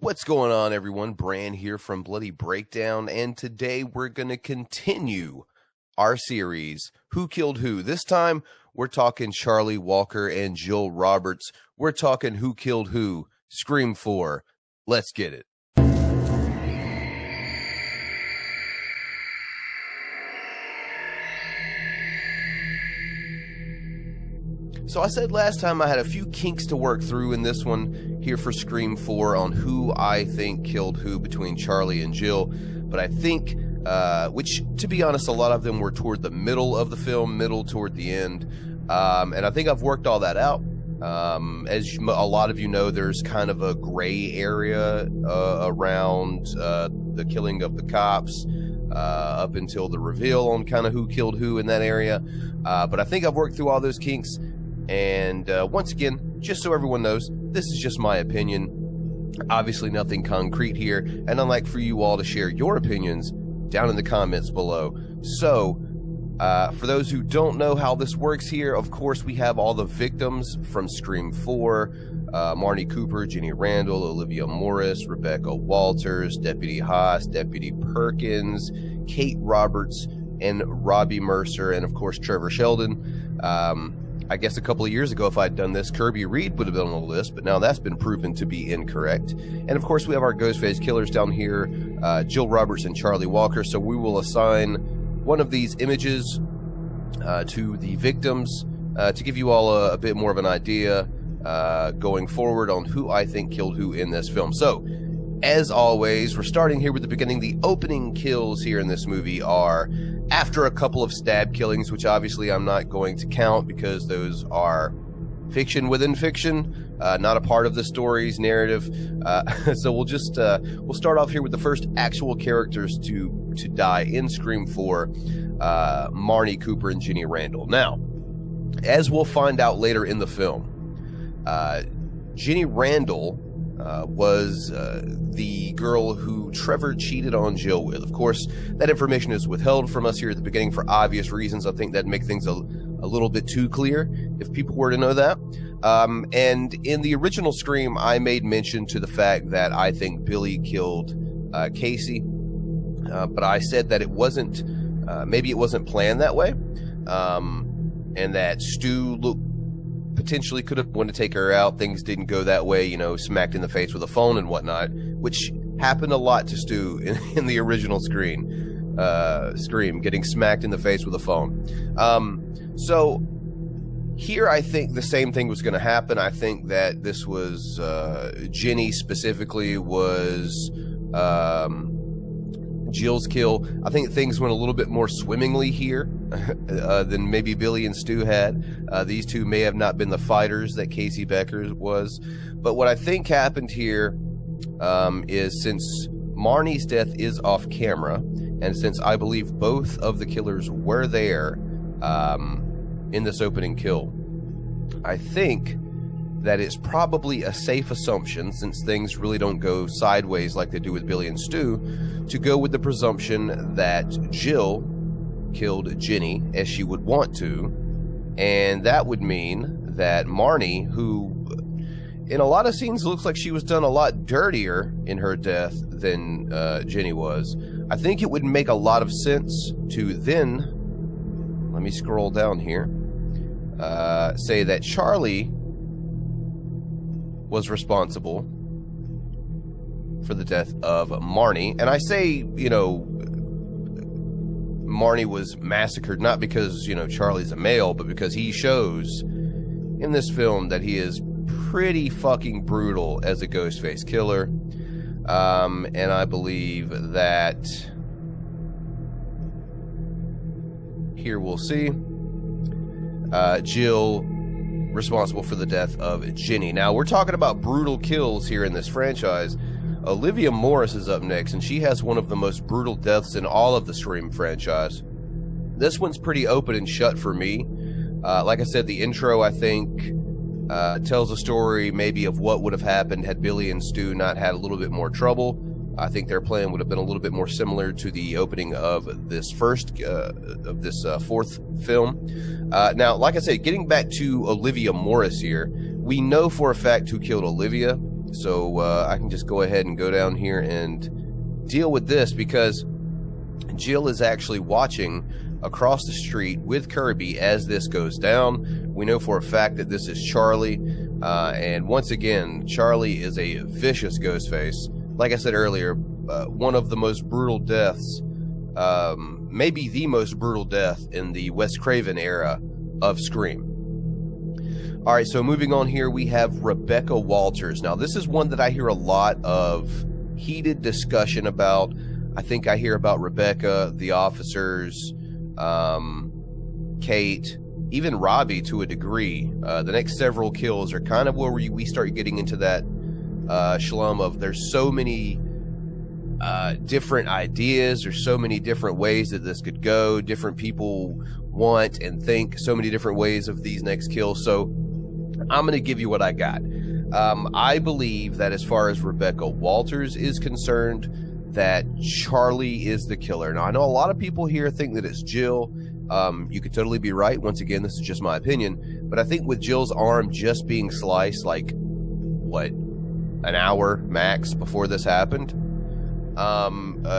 What's going on, everyone? Bran here from Bloody Breakdown, and today we're going to continue our series, Who Killed Who? This time, we're talking Charlie Walker and Jill Roberts. We're talking Who Killed Who? Scream 4. Let's get it. So I said last time I had a few kinks to work through in this one here for Scream 4 on who I think killed who between Charlie and Jill. But I think, which to be honest, a lot of them were toward the middle of the film, middle toward the end. And I think I've worked all that out. As a lot of you know, there's kind of a gray area around the killing of the cops up until the reveal on kind of who killed who in that area. But I think I've worked through all those kinks. And once again, just so everyone knows, this is just my opinion. Obviously nothing concrete here, and I'd like for you all to share your opinions down in the comments below. So, for those who don't know how this works here, of course we have all the victims from Scream 4. Marnie Cooper, Jenny Randall, Olivia Morris, Rebecca Walters, Deputy Haas, Deputy Perkins, Kate Roberts, and Robbie Mercer, and of course Trevor Sheldon. I guess a couple of years ago, if I'd done this, Kirby Reed would have been on the list, but now that's been proven to be incorrect. And of course, we have our Ghostface killers down here, Jill Roberts and Charlie Walker. So we will assign one of these images to the victims to give you all a bit more of an idea going forward on who I think killed who in this film. So, as always, we're starting here with the beginning. The opening kills here in this movie are after a couple of stab killings, which obviously I'm not going to count because those are fiction within fiction, not a part of the story's narrative. So we'll just we'll start off here with the first actual characters to die in Scream 4, Marnie Cooper and Jenny Randall. Now, as we'll find out later in the film, Jenny Randall was the girl who Trevor cheated on Jill with. Of course, that information is withheld from us here at the beginning for obvious reasons. I think that'd make things a little bit too clear if people were to know that. And in the original Scream, I made mention to the fact that I think Billy killed Casey, but I said that it wasn't, maybe it wasn't planned that way, and that Stu potentially could have wanted to take her out. Things didn't go that way, you know, smacked in the face with a phone and whatnot, which happened a lot to Stu in the original Scream, getting smacked in the face with a phone. So here I think the same thing was going to happen. I think that this was, Jenny specifically was Jill's kill. I think things went a little bit more swimmingly here than maybe Billy and Stu had. These two may have not been the fighters that Casey Becker was. But what I think happened here is, since Marnie's death is off camera, and since I believe both of the killers were there in this opening kill, I think that it's probably a safe assumption, since things really don't go sideways like they do with Billy and Stu, to go with the presumption that Jill killed Jenny, as she would want to, and that would mean that Marnie, who in a lot of scenes looks like she was done a lot dirtier in her death than Jenny was, I think it would make a lot of sense to then, let me scroll down here, say that Charlie was responsible for the death of Marnie. And I say, you know, Marnie was massacred not because, you know, Charlie's a male, but because he shows in this film that he is pretty fucking brutal as a Ghostface killer. And I believe that here we'll see Jill responsible for the death of Jenny. Now, we're talking about brutal kills here in this franchise. Olivia Morris is up next, and she has one of the most brutal deaths in all of the Scream franchise. This one's pretty open and shut for me. Like I said, the intro, I think, tells a story maybe of what would have happened had Billy and Stu not had a little bit more trouble. I think their plan would have been a little bit more similar to the opening of this fourth film. Now, like I said, getting back to Olivia Morris here, we know for a fact who killed Olivia. So I can just go ahead and go down here and deal with this, because Jill is actually watching across the street with Kirby as this goes down. We know for a fact that this is Charlie, and once again, Charlie is a vicious ghost face. Like I said earlier, one of the most brutal deaths, maybe the most brutal death in the Wes Craven era of Scream. All right, so moving on here, we have Rebecca Walters. Now, this is one that I hear a lot of heated discussion about. I think I hear about Rebecca, the officers, Kate, even Robbie to a degree. The next several kills are kind of where we start getting into that shlum of there's so many different ideas, there's so many different ways that this could go, different people want and think so many different ways of these next kills. So I'm going to give you what I got. I believe that as far as Rebecca Walters is concerned, that Charlie is the killer. Now, I know a lot of people here think that it's Jill. You could totally be right. Once again, this is just my opinion. But I think with Jill's arm just being sliced, like, what, an hour max before this happened, I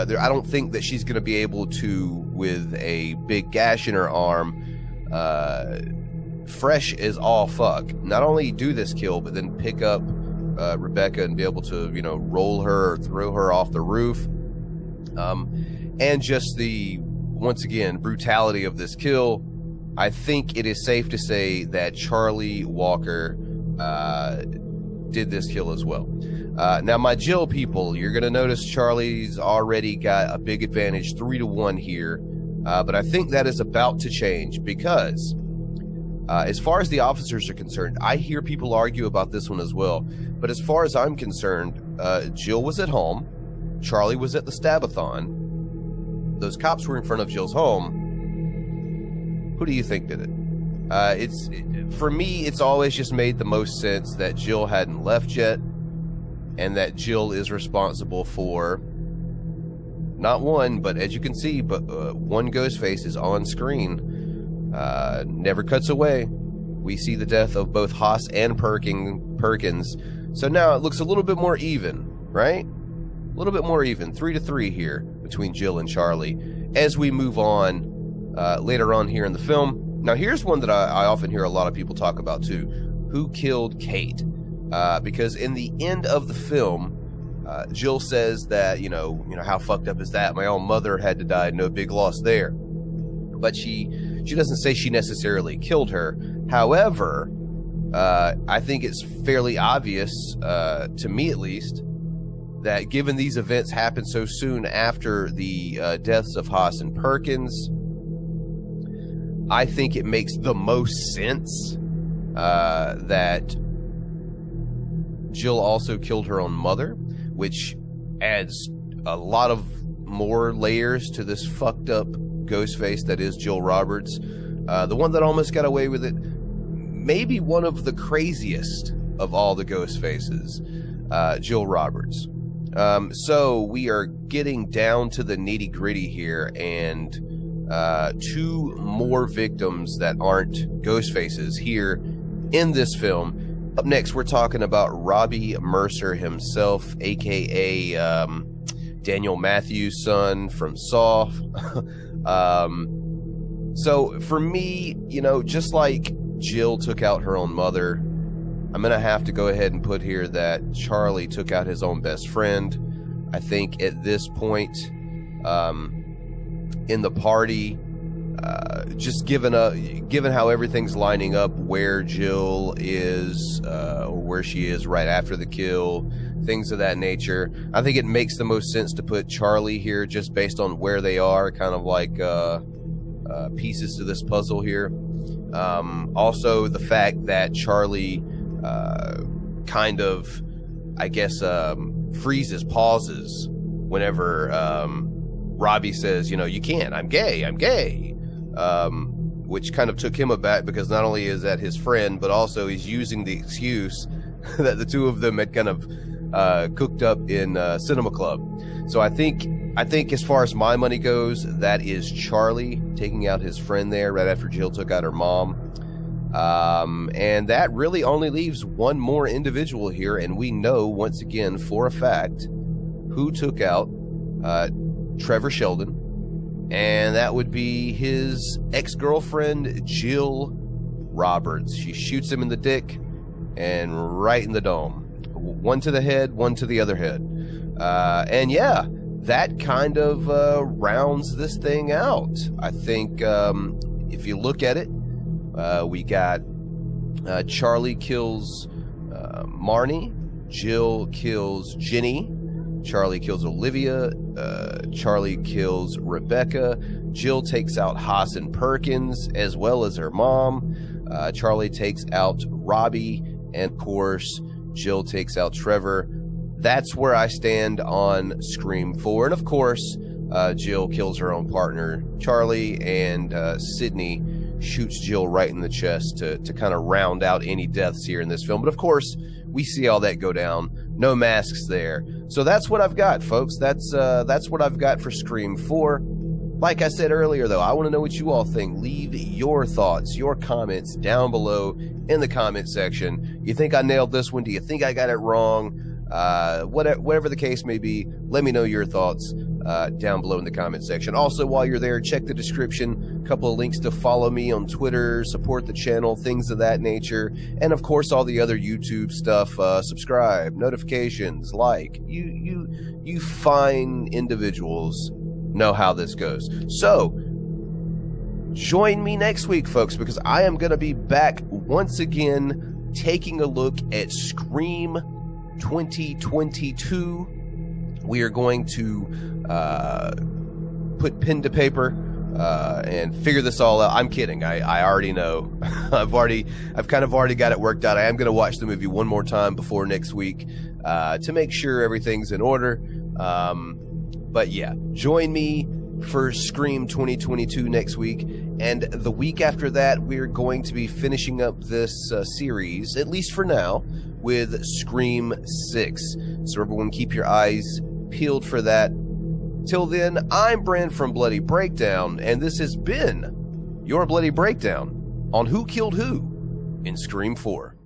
don't think that she's going to be able to, with a big gash in her arm, fresh as all fuck, not only do this kill, but then pick up Rebecca and be able to, roll her or throw her off the roof. And just the, once again, brutality of this kill. I think it is safe to say that Charlie Walker did this kill as well. Now, my Jill people, you're going to notice Charlie's already got a big advantage, 3-1 here. But I think that is about to change, because as far as the officers are concerned, I hear people argue about this one as well. But as far as I'm concerned, Jill was at home. Charlie was at the Stabathon. Those cops were in front of Jill's home. Who do you think did it? For me, it's always just made the most sense that Jill hadn't left yet, and that Jill is responsible for not one, but as you can see, one ghost face is on screen. Never cuts away. We see the death of both Haas and Perkins. So now it looks a little bit more even, right? A little bit more even. 3-3 here between Jill and Charlie as we move on later on here in the film. Now, here's one that I often hear a lot of people talk about too. Who killed Kate? Because in the end of the film, Jill says that, how fucked up is that? My own mother had to die. No big loss there. But she doesn't say she necessarily killed her. However, I think it's fairly obvious, to me at least, that given these events happened so soon after the deaths of Haas and Perkins, I think it makes the most sense that Jill also killed her own mother, which adds a lot of more layers to this fucked up ghost face that is Jill Roberts. The one that almost got away with it, maybe one of the craziest of all the ghost faces, Jill Roberts. So we are getting down to the nitty gritty here, and 2 more victims that aren't ghost faces here in this film. Up next, we're talking about Robbie Mercer himself, aka Daniel Matthews' son from Saw. So for me, just like Jill took out her own mother, I'm going to have to go ahead and put here that Charlie took out his own best friend. I think at this point in the party, just given how everything's lining up, where Jill is, or where she is right after the kill, things of that nature, I think it makes the most sense to put Charlie here just based on where they are, kind of like pieces to this puzzle here. Also, the fact that Charlie kind of, I guess, freezes, pauses whenever Robbie says, you can't, I'm gay. Which kind of took him aback, because not only is that his friend, but also he's using the excuse that the two of them had kind of cooked up in Cinema Club. So I think as far as my money goes, that is Charlie taking out his friend there right after Jill took out her mom. And that really only leaves one more individual here, and we know once again for a fact who took out Trevor Sheldon, and that would be his ex-girlfriend, Jill Roberts. She shoots him in the dick and right in the dome. One to the head, one to the other head. And yeah, that kind of rounds this thing out. I think if you look at it, we got Charlie kills Marnie, Jill kills Jenny, Charlie kills Olivia, Charlie kills Rebecca, Jill takes out Haas and Perkins as well as her mom, Charlie takes out Robbie, and of course Jill takes out Trevor. That's where I stand on Scream 4. And of course, Jill kills her own partner, Charlie, and Sydney shoots Jill right in the chest to kind of round out any deaths here in this film. But of course, we see all that go down. No masks there. So that's what I've got, folks. That's what I've got for Scream 4. Like I said earlier, though, I want to know what you all think. Leave your thoughts, your comments down below in the comment section. You think I nailed this one? Do you think I got it wrong? Whatever the case may be, let me know your thoughts down below in the comment section. Also, while you're there, check the description. A couple of links to follow me on Twitter, support the channel, things of that nature, and of course all the other YouTube stuff. Subscribe, notifications, like. You fine individuals know how this goes. So join me next week, folks, because I am going to be back once again taking a look at Scream 2022. We are going to put pen to paper and figure this all out. I'm kidding. I already know. I've kind of already got it worked out. I am going to watch the movie one more time before next week to make sure everything's in order. But yeah, join me for Scream 2022 next week, and the week after that we're going to be finishing up this series, at least for now, with Scream 6. So everyone keep your eyes peeled for that. Till then, I'm Brand from Bloody Breakdown, and this has been your Bloody Breakdown on Who Killed Who in Scream 4.